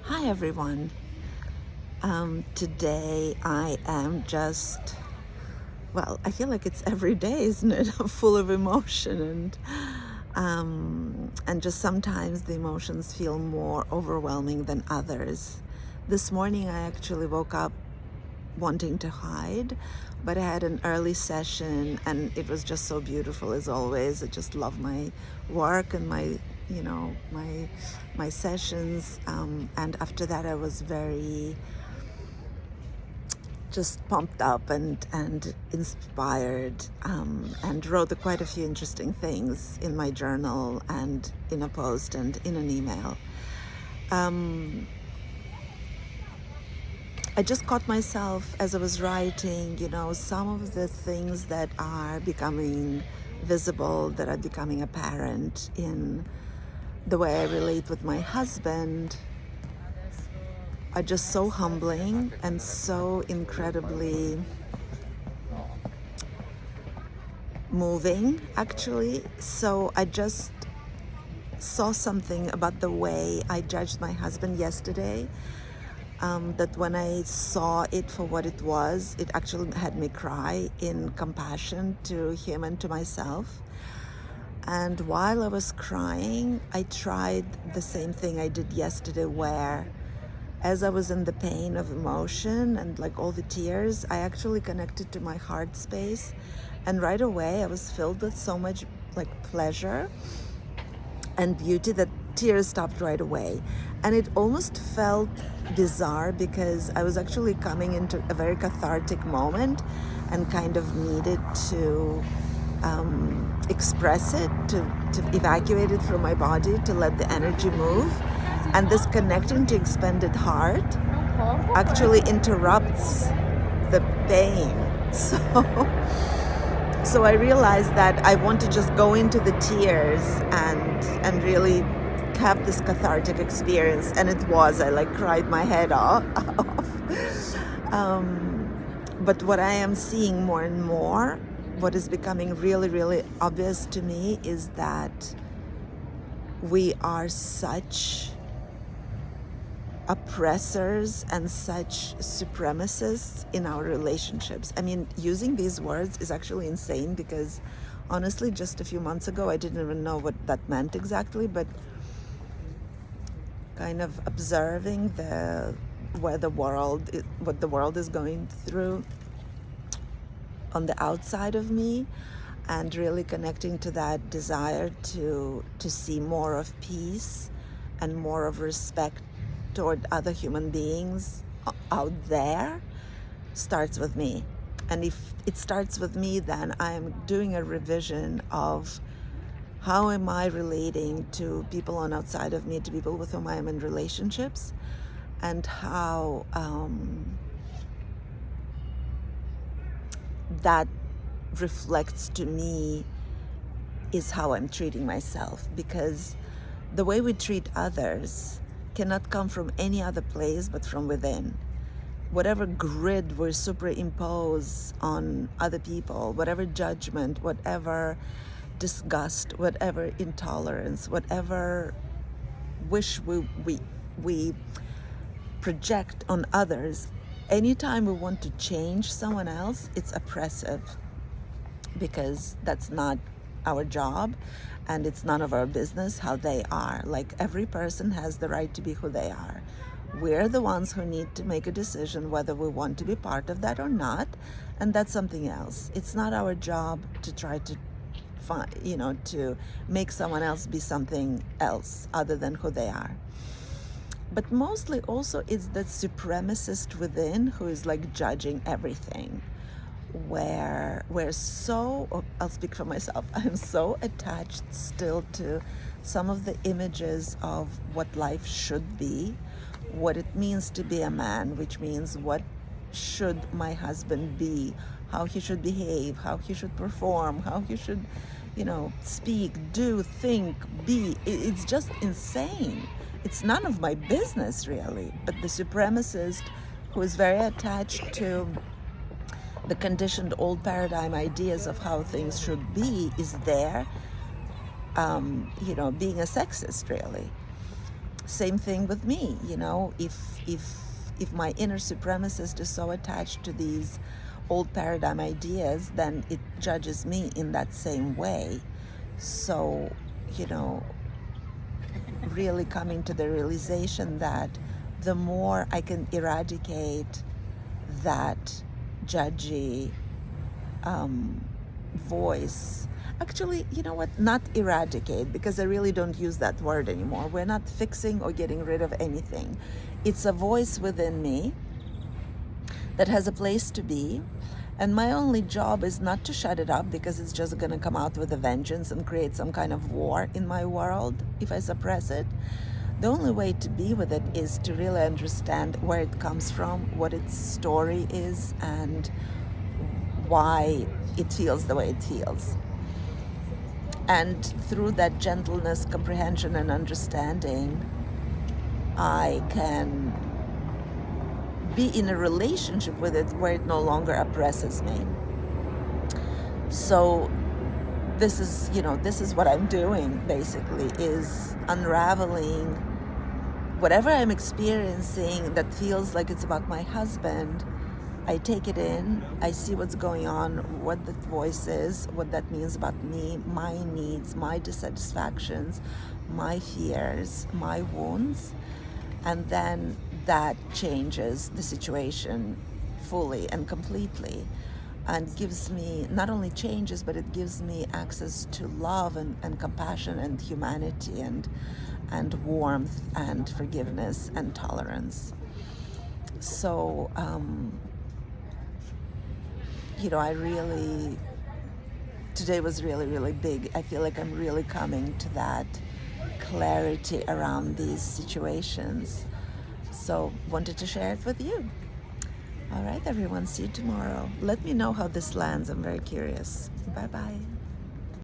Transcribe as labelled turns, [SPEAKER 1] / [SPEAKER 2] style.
[SPEAKER 1] Hi everyone. Today I am just, I feel like it's every day, isn't it? Full of emotion and just sometimes the emotions feel more overwhelming than others. This morning I actually woke up wanting to hide, but I had an early session and it was just so beautiful as always. I just love my work and my sessions. And after that, I was very just pumped up and inspired, and wrote quite a few interesting things in my journal and in a post and in an email. I just caught myself as I was writing, some of the things that are becoming visible, that are becoming apparent in the way I relate with my husband, are just so humbling and so incredibly moving, actually. So I just saw something about the way I judged my husband yesterday, that when I saw it for what it was, it actually had me cry in compassion to him and to myself. And while I was crying, I tried the same thing I did yesterday, where as I was in the pain of emotion and like all the tears, I actually connected to my heart space. And right away, I was filled with so much like pleasure and beauty that tears stopped right away. And it almost felt bizarre because I was actually coming into a very cathartic moment and kind of needed to express it, to evacuate it from my body, to let the energy move. And this connecting to expanded heart actually interrupts the pain. So I realized that I want to just go into the tears and really have this cathartic experience, and it was. I like cried my head off. But what I am seeing more and more, what is becoming really, really obvious to me, is that we are such oppressors and such supremacists in our relationships. I mean, using these words is actually insane because honestly, just a few months ago, I didn't even know what that meant exactly, but kind of observing what the world is going through on the outside of me, and really connecting to that desire to see more of peace and more of respect toward other human beings out there, starts with me. And if it starts with me, then I'm doing a revision of how am I relating to people on outside of me, to people with whom I am in relationships, and how that reflects to me is how I'm treating myself. Because the way we treat others cannot come from any other place but from within. Whatever grid we superimpose on other people, whatever judgment, whatever disgust, whatever intolerance, whatever wish we project on others, anytime we want to change someone else, it's oppressive, because that's not our job and it's none of our business how they are. Like, every person has the right to be who they are. We're the ones who need to make a decision whether we want to be part of that or not, and that's something else. It's not our job to try to to make someone else be something else other than who they are. But mostly also it's that supremacist within who is like judging everything, where we're so, I'll speak for myself, I'm so attached still to some of the images of what life should be, what it means to be a man, which means what should my husband be, how he should behave, how he should perform, how he should, speak, do, think, be. It's just insane. It's none of my business, really. But the supremacist, who is very attached to the conditioned old paradigm ideas of how things should be, is there, being a sexist, really. same thing with me, if my inner supremacist is so attached to these old paradigm ideas, then it judges me in that same way. So, you know, really coming to the realization that the more I can eradicate that judgy voice. Actually, you know what? Not eradicate, because I really don't use that word anymore. We're not fixing or getting rid of anything. It's a voice within me that has a place to be. And my only job is not to shut it up, because it's just going to come out with a vengeance and create some kind of war in my world if I suppress it. The only way to be with it is to really understand where it comes from, what its story is, and why it feels the way it feels. And through that gentleness, comprehension, and understanding, I can be in a relationship with it where it no longer oppresses me. So this is what I'm doing, basically, is unraveling whatever I'm experiencing that feels like it's about my husband. I take it in, I see what's going on, what that voice is, what that means about me, my needs, my dissatisfactions, my fears, my wounds, and then that changes the situation fully and completely, and gives me, not only changes, but it gives me access to love and compassion and humanity and warmth and forgiveness and tolerance. So I really, today was really, really big. I feel like I'm really coming to that clarity around these situations. So wanted to share it with you. All right, everyone, see you tomorrow. Let me know how this lands. I'm very curious. Bye-bye.